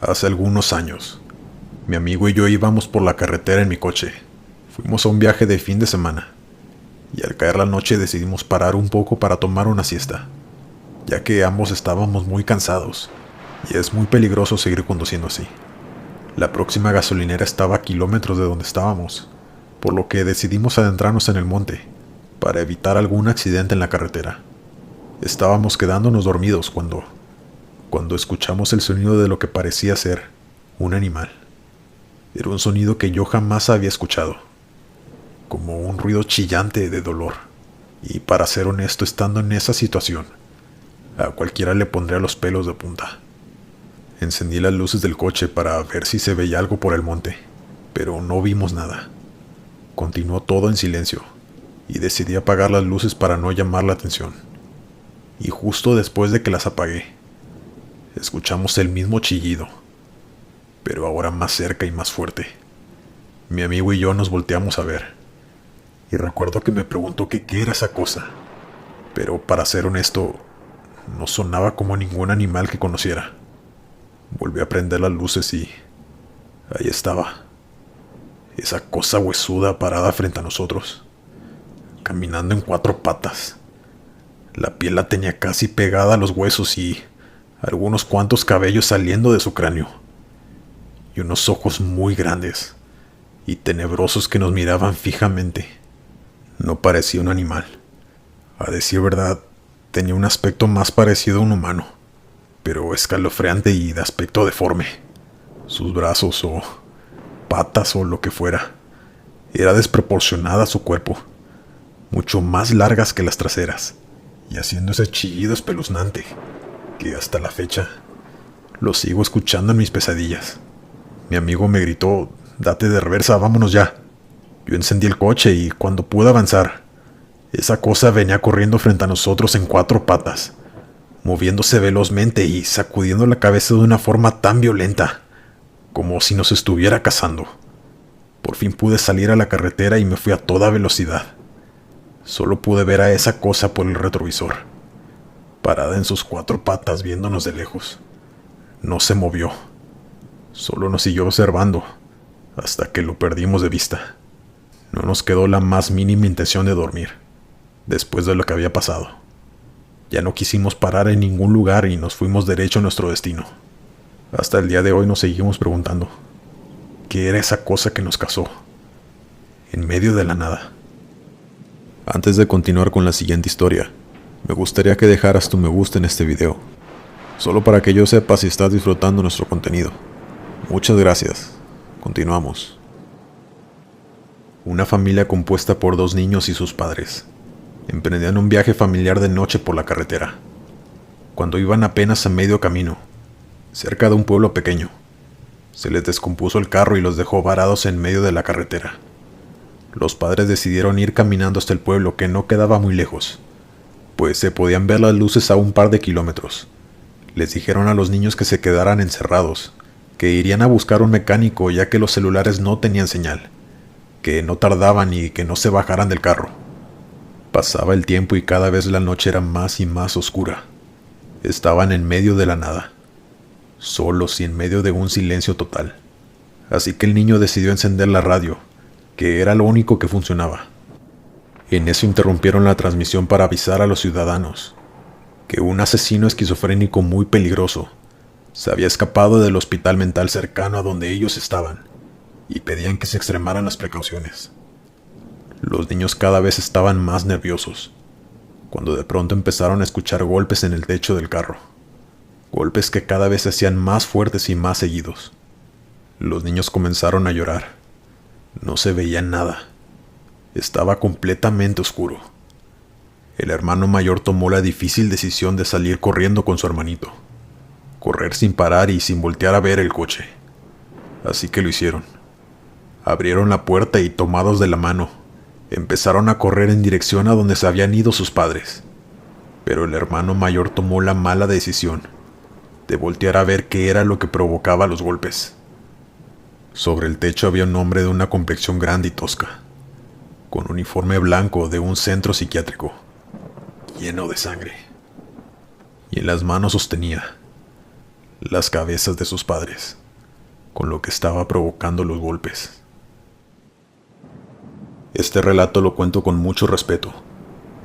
Hace algunos años, mi amigo y yo íbamos por la carretera en mi coche. Fuimos a un viaje de fin de semana, y al caer la noche decidimos parar un poco para tomar una siesta, ya que ambos estábamos muy cansados, y es muy peligroso seguir conduciendo así. La próxima gasolinera estaba a kilómetros de donde estábamos, por lo que decidimos adentrarnos en el monte, para evitar algún accidente en la carretera. Estábamos quedándonos dormidos cuando escuchamos el sonido de lo que parecía ser un animal. Era un sonido que yo jamás había escuchado, como un ruido chillante de dolor. Y para ser honesto, estando en esa situación, a cualquiera le pondría los pelos de punta. Encendí las luces del coche para ver si se veía algo por el monte, pero no vimos nada. Continuó todo en silencio, y decidí apagar las luces para no llamar la atención. Y justo después de que las apagué, escuchamos el mismo chillido, pero ahora más cerca y más fuerte. Mi amigo y yo nos volteamos a ver, y recuerdo que me preguntó que qué era esa cosa, pero para ser honesto, no sonaba como ningún animal que conociera. Volví a prender las luces y ahí estaba, esa cosa huesuda parada frente a nosotros, caminando en cuatro patas. La piel la tenía casi pegada a los huesos y algunos cuantos cabellos saliendo de su cráneo, y unos ojos muy grandes y tenebrosos que nos miraban fijamente. No parecía un animal. A decir verdad, tenía un aspecto más parecido a un humano, pero escalofriante y de aspecto deforme. Sus brazos o patas o lo que fuera, era desproporcionada a su cuerpo, mucho más largas que las traseras, y haciendo ese chillido espeluznante que hasta la fecha lo sigo escuchando en mis pesadillas. Mi amigo me gritó: "Date de reversa, vámonos ya". Yo encendí el coche y cuando pude avanzar, esa cosa venía corriendo frente a nosotros en cuatro patas, moviéndose velozmente y sacudiendo la cabeza de una forma tan violenta, como si nos estuviera cazando. Por fin pude salir a la carretera y me fui a toda velocidad. Solo pude ver a esa cosa por el retrovisor, parada en sus cuatro patas viéndonos de lejos. No se movió, solo nos siguió observando hasta que lo perdimos de vista. No nos quedó la más mínima intención de dormir, después de lo que había pasado. Ya no quisimos parar en ningún lugar y nos fuimos derecho a nuestro destino. Hasta el día de hoy nos seguimos preguntando, ¿qué era esa cosa que nos cazó en medio de la nada? Antes de continuar con la siguiente historia, me gustaría que dejaras tu me gusta en este video, solo para que yo sepa si estás disfrutando nuestro contenido. Muchas gracias. Continuamos. Una familia compuesta por dos niños y sus padres emprendían un viaje familiar de noche por la carretera. Cuando iban apenas a medio camino, cerca de un pueblo pequeño, se les descompuso el carro y los dejó varados en medio de la carretera. Los padres decidieron ir caminando hasta el pueblo, que no quedaba muy lejos, pues se podían ver las luces a un par de kilómetros. Les dijeron a los niños que se quedaran encerrados, que irían a buscar un mecánico ya que los celulares no tenían señal, que no tardaban y que no se bajaran del carro. Pasaba el tiempo y cada vez la noche era más y más oscura. Estaban en medio de la nada, solos y en medio de un silencio total. Así que el niño decidió encender la radio, que era lo único que funcionaba. En eso interrumpieron la transmisión para avisar a los ciudadanos que un asesino esquizofrénico muy peligroso se había escapado del hospital mental cercano a donde ellos estaban, y pedían que se extremaran las precauciones. Los niños cada vez estaban más nerviosos, cuando de pronto empezaron a escuchar golpes en el techo del carro, golpes que cada vez se hacían más fuertes y más seguidos. Los niños comenzaron a llorar. No se veía nada. Estaba completamente oscuro. El hermano mayor tomó la difícil decisión de salir corriendo con su hermanito, correr sin parar y sin voltear a ver el coche. Así que lo hicieron. Abrieron la puerta y, tomados de la mano, empezaron a correr en dirección a donde se habían ido sus padres. Pero el hermano mayor tomó la mala decisión de voltear a ver qué era lo que provocaba los golpes. Sobre el techo había un hombre de una complexión grande y tosca, con uniforme blanco de un centro psiquiátrico, lleno de sangre. Y en las manos sostenía las cabezas de sus padres, con lo que estaba provocando los golpes. Este relato lo cuento con mucho respeto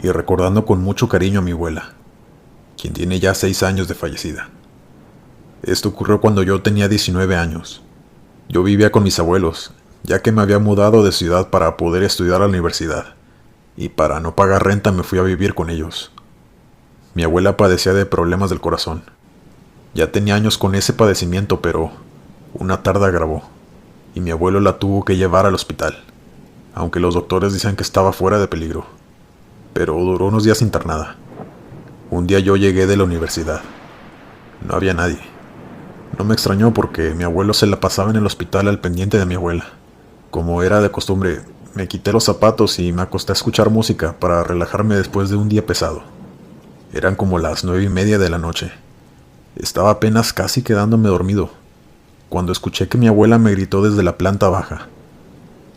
y recordando con mucho cariño a mi abuela, quien tiene ya 6 años de fallecida. Esto ocurrió cuando yo tenía 19 años. Yo vivía con mis abuelos, ya que me había mudado de ciudad para poder estudiar a la universidad, y para no pagar renta me fui a vivir con ellos. Mi abuela padecía de problemas del corazón. Ya tenía años con ese padecimiento, pero una tarde agravó, y mi abuelo la tuvo que llevar al hospital, aunque los doctores decían que estaba fuera de peligro, pero duró unos días internada. Un día yo llegué de la universidad. No había nadie. No me extrañó porque mi abuelo se la pasaba en el hospital al pendiente de mi abuela. Como era de costumbre, me quité los zapatos y me acosté a escuchar música para relajarme después de un día pesado. Eran como las 9:30 de la noche. Estaba apenas casi quedándome dormido, cuando escuché que mi abuela me gritó desde la planta baja.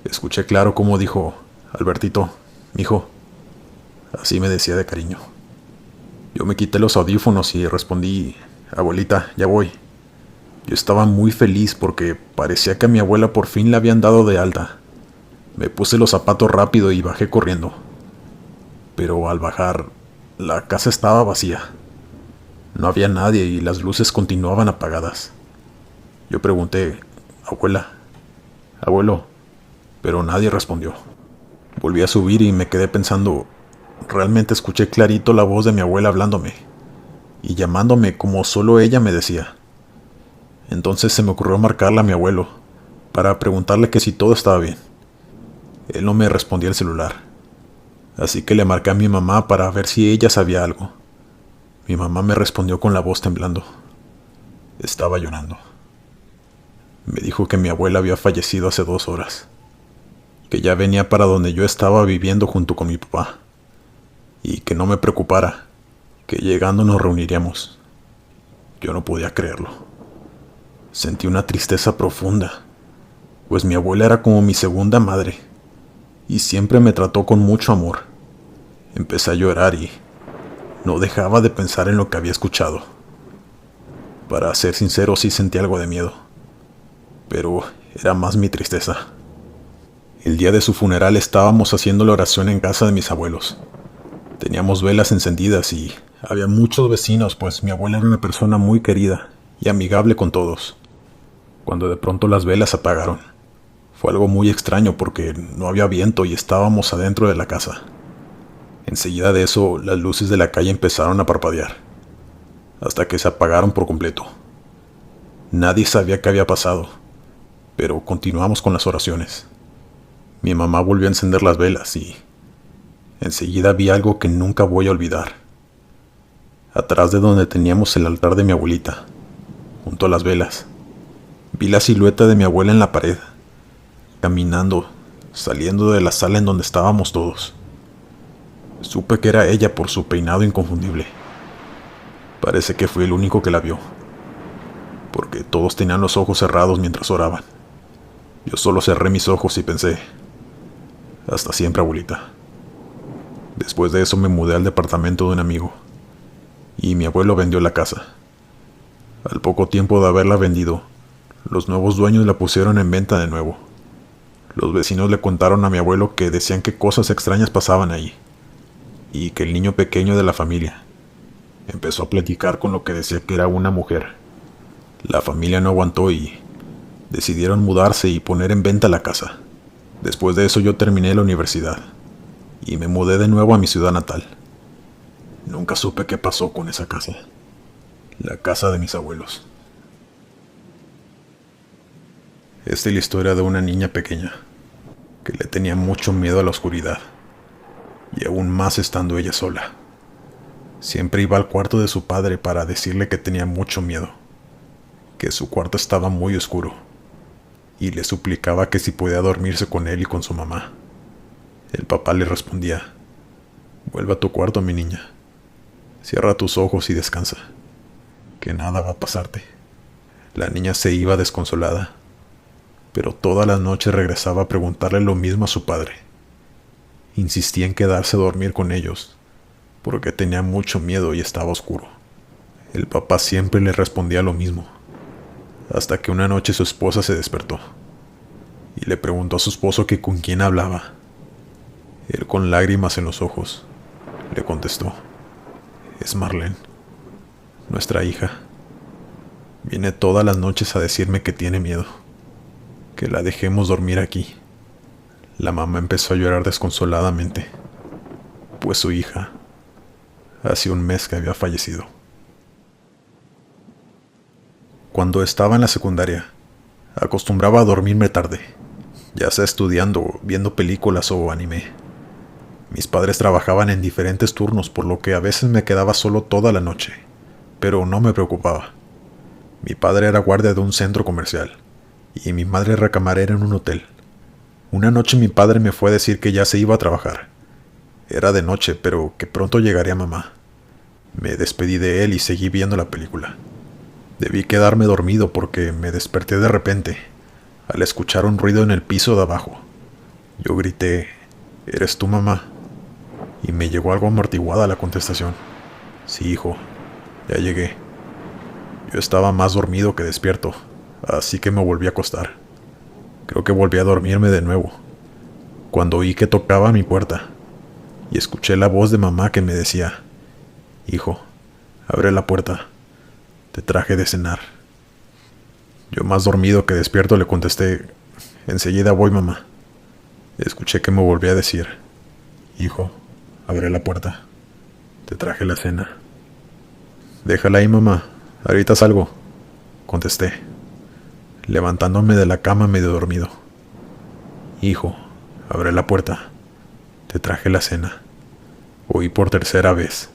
Escuché claro cómo dijo: Albertito, mijo. Así me decía de cariño. Yo me quité los audífonos y respondí: abuelita, ya voy. Yo estaba muy feliz porque parecía que a mi abuela por fin la habían dado de alta. Me puse los zapatos rápido y bajé corriendo. Pero al bajar, la casa estaba vacía. No había nadie y las luces continuaban apagadas. Yo pregunté: abuela, abuelo, pero nadie respondió. Volví a subir y me quedé pensando. Realmente escuché clarito la voz de mi abuela hablándome y llamándome como solo ella me decía. Entonces se me ocurrió marcarle a mi abuelo para preguntarle que si todo estaba bien. Él no me respondía el celular, así que le marqué a mi mamá para ver si ella sabía algo. Mi mamá me respondió con la voz temblando. Estaba llorando. Me dijo que mi abuela había fallecido hace 2 horas, que ya venía para donde yo estaba viviendo junto con mi papá, y que no me preocupara, que llegando nos reuniríamos. Yo no podía creerlo. Sentí una tristeza profunda, pues mi abuela era como mi segunda madre, y siempre me trató con mucho amor. Empecé a llorar y no dejaba de pensar en lo que había escuchado. Para ser sincero, sí sentí algo de miedo, pero era más mi tristeza. El día de su funeral estábamos haciendo la oración en casa de mis abuelos. Teníamos velas encendidas y había muchos vecinos, pues mi abuela era una persona muy querida y amigable con todos. Cuando de pronto las velas se apagaron, fue algo muy extraño porque no había viento y estábamos adentro de la casa. Enseguida de eso, las luces de la calle empezaron a parpadear, hasta que se apagaron por completo. Nadie sabía qué había pasado, pero continuamos con las oraciones. Mi mamá volvió a encender las velas y enseguida vi algo que nunca voy a olvidar. Atrás de donde teníamos el altar de mi abuelita, junto a las velas, vi la silueta de mi abuela en la pared, caminando, saliendo de la sala en donde estábamos todos. Supe que era ella por su peinado inconfundible. Parece que fui el único que la vio, porque todos tenían los ojos cerrados mientras oraban. Yo solo cerré mis ojos y pensé: hasta siempre, abuelita. Después de eso me mudé al departamento de un amigo, y mi abuelo vendió la casa. Al poco tiempo de haberla vendido, los nuevos dueños la pusieron en venta de nuevo. Los vecinos le contaron a mi abuelo que decían que cosas extrañas pasaban ahí, y que el niño pequeño de la familia empezó a platicar con lo que decía que era una mujer. La familia no aguantó y decidieron mudarse y poner en venta la casa. Después de eso yo terminé la universidad y me mudé de nuevo a mi ciudad natal. Nunca supe qué pasó con esa casa, la casa de mis abuelos. Esta es la historia de una niña pequeña que le tenía mucho miedo a la oscuridad, y aún más estando ella sola. Siempre iba al cuarto de su padre para decirle que tenía mucho miedo, que su cuarto estaba muy oscuro, y le suplicaba que si podía dormirse con él y con su mamá. El papá le respondía: vuelve a tu cuarto, mi niña. Cierra tus ojos y descansa, que nada va a pasarte. La niña se iba desconsolada, pero todas las noches regresaba a preguntarle lo mismo a su padre. Insistía en quedarse a dormir con ellos, porque tenía mucho miedo y estaba oscuro. El papá siempre le respondía lo mismo: hasta que una noche su esposa se despertó y le preguntó a su esposo que con quién hablaba. Él, con lágrimas en los ojos, le contestó: es Marlene, nuestra hija. Viene todas las noches a decirme que tiene miedo, que la dejemos dormir aquí. La mamá empezó a llorar desconsoladamente, pues su hija hacía un mes que había fallecido. Cuando estaba en la secundaria, acostumbraba a dormirme tarde, ya sea estudiando, viendo películas o anime. Mis padres trabajaban en diferentes turnos, por lo que a veces me quedaba solo toda la noche, pero no me preocupaba. Mi padre era guardia de un centro comercial, y mi madre era camarera en un hotel. Una noche mi padre me fue a decir que ya se iba a trabajar. Era de noche, pero que pronto llegaría mamá. Me despedí de él y seguí viendo la película. Debí quedarme dormido porque me desperté de repente, al escuchar un ruido en el piso de abajo. Yo grité: ¿eres tú, mamá? Y me llegó algo amortiguada la contestación: sí, hijo, ya llegué. Yo estaba más dormido que despierto, así que me volví a acostar. Creo que volví a dormirme de nuevo, cuando oí que tocaba a mi puerta, y escuché la voz de mamá que me decía: hijo, abre la puerta, te traje de cenar. Yo, más dormido que despierto, le contesté: enseguida voy, mamá. Escuché que me volvía a decir: hijo, abre la puerta, te traje la cena. Déjala ahí, mamá, ahorita salgo, contesté, levantándome de la cama medio dormido. Hijo, abre la puerta, te traje la cena. Oí por tercera vez.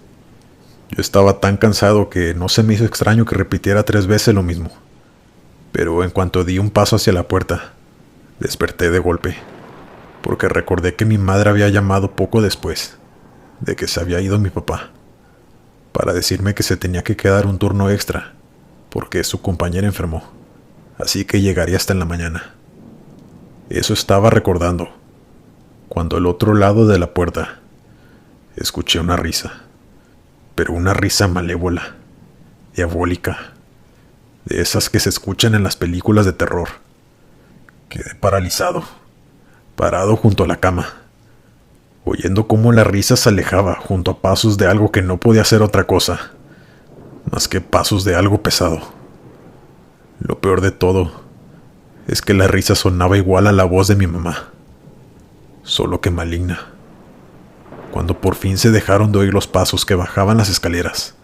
Yo estaba tan cansado que no se me hizo extraño que repitiera 3 veces lo mismo. Pero en cuanto di un paso hacia la puerta, desperté de golpe, porque recordé que mi madre había llamado poco después de que se había ido mi papá, para decirme que se tenía que quedar un turno extra, porque su compañera enfermó, así que llegaría hasta en la mañana. Eso estaba recordando, cuando al otro lado de la puerta escuché una risa, pero una risa malévola, diabólica, de esas que se escuchan en las películas de terror. Quedé paralizado, parado junto a la cama, oyendo cómo la risa se alejaba junto a pasos de algo que no podía ser otra cosa, más que pasos de algo pesado. Lo peor de todo es que la risa sonaba igual a la voz de mi mamá, solo que maligna. Cuando por fin se dejaron de oír los pasos que bajaban las escaleras,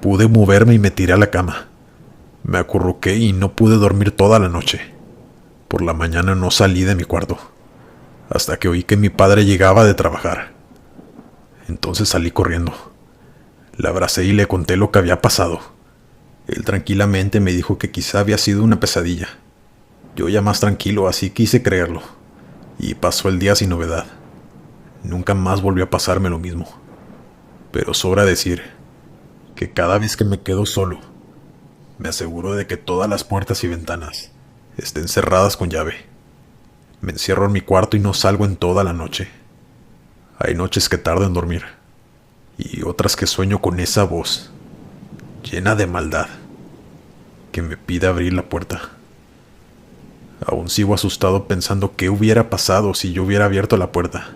pude moverme y me tiré a la cama. Me acurruqué y no pude dormir toda la noche. Por la mañana no salí de mi cuarto, hasta que oí que mi padre llegaba de trabajar. Entonces salí corriendo. Le abracé y le conté lo que había pasado. Él tranquilamente me dijo que quizá había sido una pesadilla. Yo, ya más tranquilo, así quise creerlo. Y pasó el día sin novedad. Nunca más volvió a pasarme lo mismo. Pero sobra decir que cada vez que me quedo solo, me aseguro de que todas las puertas y ventanas estén cerradas con llave. Me encierro en mi cuarto y no salgo en toda la noche. Hay noches que tardo en dormir, y otras que sueño con esa voz, llena de maldad, que me pide abrir la puerta. Aún sigo asustado pensando qué hubiera pasado si yo hubiera abierto la puerta.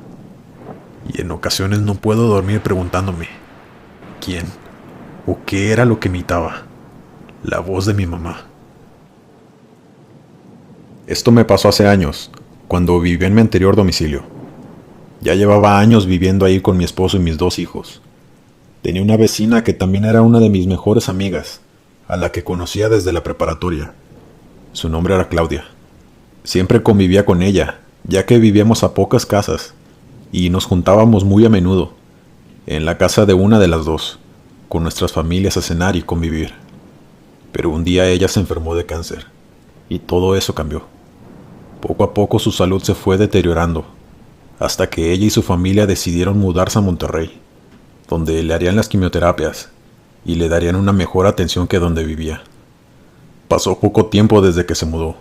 Y en ocasiones no puedo dormir preguntándome quién o qué era lo que imitaba la voz de mi mamá. Esto me pasó hace años, cuando vivía en mi anterior domicilio. Ya llevaba años viviendo ahí con mi esposo y mis 2 hijos. Tenía una vecina que también era una de mis mejores amigas, a la que conocía desde la preparatoria. Su nombre era Claudia. Siempre convivía con ella, ya que vivíamos a pocas casas, y nos juntábamos muy a menudo, en la casa de una de las dos, con nuestras familias a cenar y convivir. Pero un día ella se enfermó de cáncer, y todo eso cambió. Poco a poco su salud se fue deteriorando, hasta que ella y su familia decidieron mudarse a Monterrey, donde le harían las quimioterapias y le darían una mejor atención que donde vivía. Pasó poco tiempo desde que se mudó,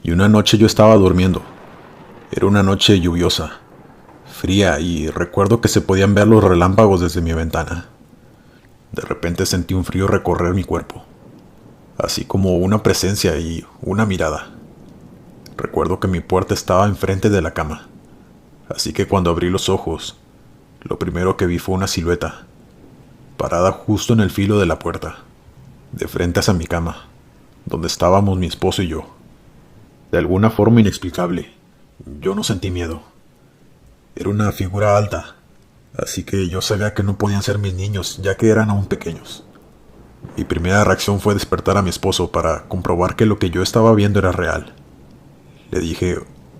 y una noche yo estaba durmiendo. Era una noche lluviosa, fría, y recuerdo que se podían ver los relámpagos desde mi ventana. De repente sentí un frío recorrer mi cuerpo. así como una presencia y una mirada. Recuerdo que mi puerta estaba enfrente de la cama, así que cuando abrí los ojos, lo primero que vi fue una silueta, parada justo en el filo de la puerta, de frente hacia mi cama, donde estábamos mi esposo y yo. De alguna forma inexplicable, yo no sentí miedo. Era una figura alta, así que yo sabía que no podían ser mis niños, ya que eran aún pequeños. Mi primera reacción fue despertar a mi esposo para comprobar que lo que yo estaba viendo era real. Le dije: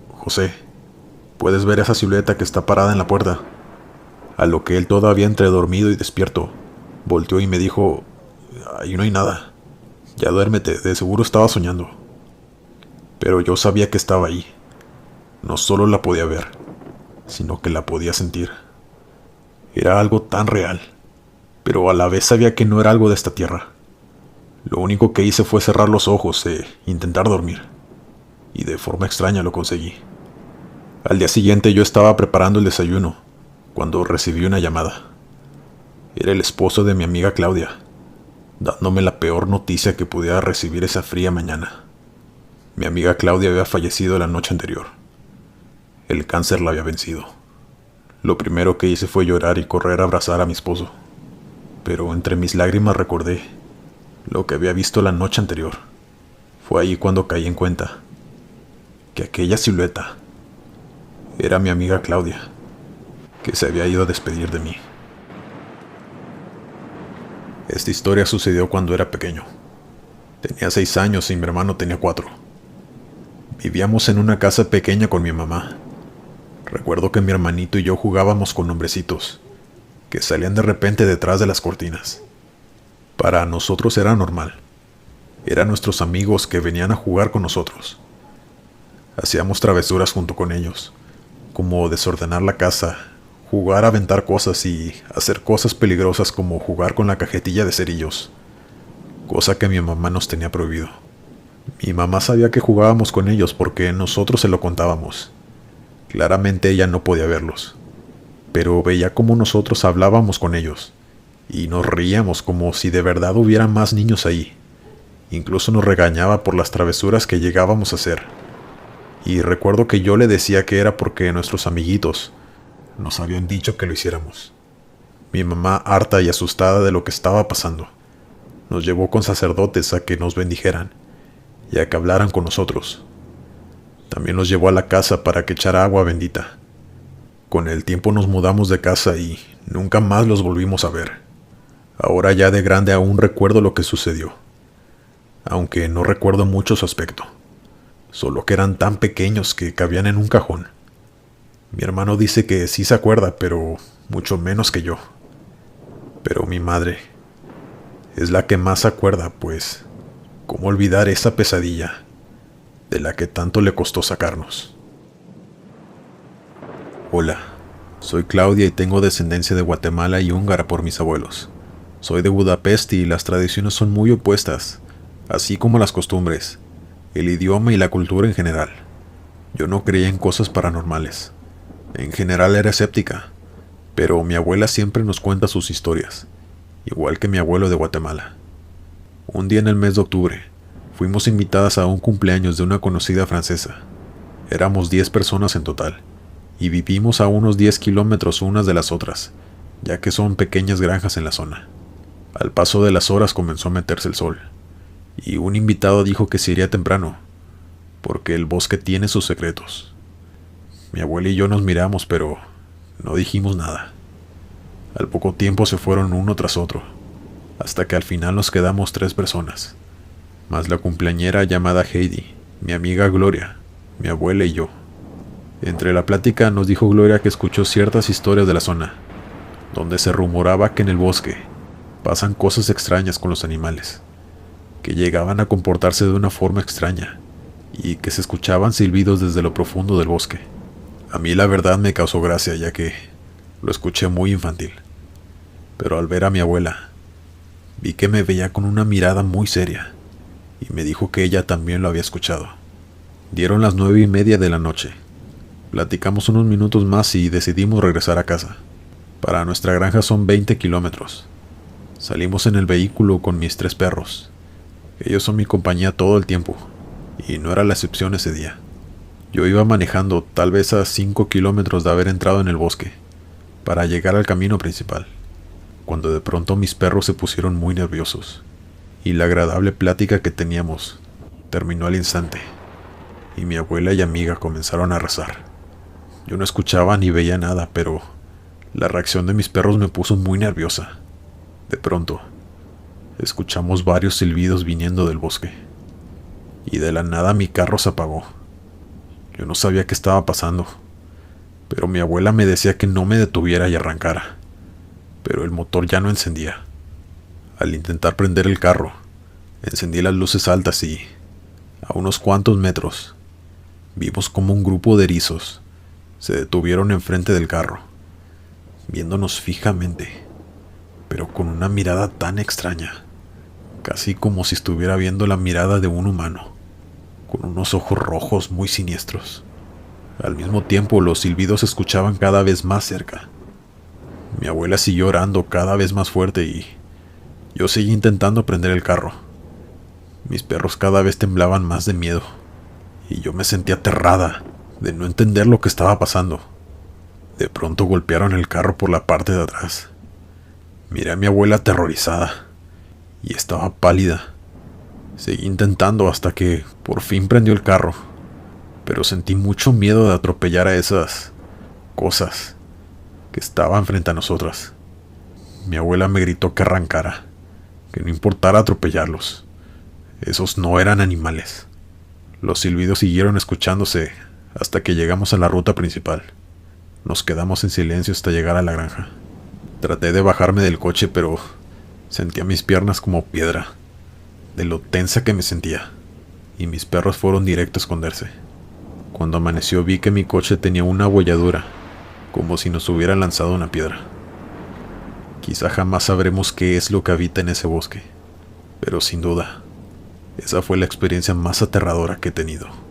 José, ¿puedes ver esa silueta que está parada en la puerta? A lo que él, todavía entre dormido y despierto, volteó y me dijo: ahí no hay nada. Ya duérmete, de seguro estaba soñando. Pero yo sabía que estaba ahí. No solo la podía ver, sino que la podía sentir. Era algo tan real, pero a la vez sabía que no era algo de esta tierra. Lo único que hice fue cerrar los ojos e intentar dormir, y de forma extraña lo conseguí. Al día siguiente yo estaba preparando el desayuno, cuando recibí una llamada. Era el esposo de mi amiga Claudia, dándome la peor noticia que pudiera recibir esa fría mañana. Mi amiga Claudia había fallecido la noche anterior. El cáncer la había vencido. Lo primero que hice fue llorar y correr a abrazar a mi esposo. Pero entre mis lágrimas recordé lo que había visto la noche anterior. Fue ahí cuando caí en cuenta que aquella silueta era mi amiga Claudia, que se había ido a despedir de mí. Esta historia sucedió cuando era pequeño. Tenía 6 años y mi hermano tenía 4. Vivíamos en una casa pequeña con mi mamá. Recuerdo que mi hermanito y yo jugábamos con hombrecitos que salían de repente detrás de las cortinas. Para nosotros era normal. Eran nuestros amigos que venían a jugar con nosotros. Hacíamos travesuras junto con ellos, como desordenar la casa, jugar a aventar cosas y hacer cosas peligrosas como jugar con la cajetilla de cerillos, cosa que mi mamá nos tenía prohibido. Mi mamá sabía que jugábamos con ellos porque nosotros se lo contábamos. Claramente ella no podía verlos, pero veía cómo nosotros hablábamos con ellos, y nos reíamos como si de verdad hubiera más niños ahí. Incluso nos regañaba por las travesuras que llegábamos a hacer. Y recuerdo que yo le decía que era porque nuestros amiguitos nos habían dicho que lo hiciéramos. Mi mamá, harta y asustada de lo que estaba pasando, nos llevó con sacerdotes a que nos bendijeran y a que hablaran con nosotros. También nos llevó a la casa para que echara agua bendita. Con el tiempo nos mudamos de casa y nunca más los volvimos a ver. Ahora ya de grande aún recuerdo lo que sucedió, aunque no recuerdo mucho su aspecto, solo que eran tan pequeños que cabían en un cajón. Mi hermano dice que sí se acuerda, pero mucho menos que yo. Pero mi madre es la que más se acuerda, pues ¿cómo olvidar esa pesadilla de la que tanto le costó sacarnos? Hola, soy Claudia y tengo descendencia de Guatemala y húngara por mis abuelos. Soy de Budapest y las tradiciones son muy opuestas, así como las costumbres, el idioma y la cultura en general. Yo no creía en cosas paranormales. En general era escéptica, pero mi abuela siempre nos cuenta sus historias, igual que mi abuelo de Guatemala. Un día en el mes de octubre, fuimos invitadas a un cumpleaños de una conocida francesa. Éramos 10 personas en total, y vivimos a unos 10 kilómetros unas de las otras, ya que son pequeñas granjas en la zona. Al paso de las horas comenzó a meterse el sol, y un invitado dijo que se iría temprano, porque el bosque tiene sus secretos. Mi abuela y yo nos miramos, pero no dijimos nada. Al poco tiempo se fueron uno tras otro, hasta que al final nos quedamos 3 personas, más la cumpleañera llamada Heidi, mi amiga Gloria, mi abuela y yo. Entre la plática nos dijo Gloria que escuchó ciertas historias de la zona, donde se rumoraba que en el bosque pasan cosas extrañas con los animales, que llegaban a comportarse de una forma extraña, y que se escuchaban silbidos desde lo profundo del bosque. A mí la verdad me causó gracia, ya que lo escuché muy infantil. Pero al ver a mi abuela, vi que me veía con una mirada muy seria, y me dijo que ella también lo había escuchado. Dieron las 9:30 de la noche. Platicamos unos minutos más y decidimos regresar a casa. Para nuestra granja son 20 kilómetros. Salimos en el vehículo con mis 3 perros, Ellos son mi compañía todo el tiempo, y no era la excepción ese día. Yo iba manejando tal vez a 5 kilómetros de haber entrado en el bosque, para llegar al camino principal, cuando de pronto mis perros se pusieron muy nerviosos, y la agradable plática que teníamos terminó al instante, y mi abuela y amiga comenzaron a rezar. Yo no escuchaba ni veía nada, pero la reacción de mis perros me puso muy nerviosa. De pronto, escuchamos varios silbidos viniendo del bosque, y de la nada mi carro se apagó. Yo no sabía qué estaba pasando, pero mi abuela me decía que no me detuviera y arrancara, pero el motor ya no encendía. Al intentar prender el carro, encendí las luces altas y, a unos cuantos metros, vimos como un grupo de erizos se detuvieron enfrente del carro, viéndonos fijamente, pero con una mirada tan extraña, casi como si estuviera viendo la mirada de un humano, con unos ojos rojos muy siniestros. Al mismo tiempo, los silbidos se escuchaban cada vez más cerca. Mi abuela siguió orando cada vez más fuerte y yo seguí intentando prender el carro. Mis perros cada vez temblaban más de miedo, y yo me sentía aterrada de no entender lo que estaba pasando. De pronto golpearon el carro por la parte de atrás. Miré a mi abuela aterrorizada, y estaba pálida. Seguí intentando hasta que por fin prendió el carro, pero sentí mucho miedo de atropellar a esas cosas que estaban frente a nosotras. Mi abuela me gritó que arrancara, que no importara atropellarlos. Esos no eran animales. Los silbidos siguieron escuchándose hasta que llegamos a la ruta principal. Nos quedamos en silencio hasta llegar a la granja. Traté de bajarme del coche, pero sentía mis piernas como piedra, de lo tensa que me sentía, y mis perros fueron directo a esconderse. Cuando amaneció vi que mi coche tenía una abolladura, como si nos hubieran lanzado una piedra. Quizá jamás sabremos qué es lo que habita en ese bosque, pero sin duda, esa fue la experiencia más aterradora que he tenido.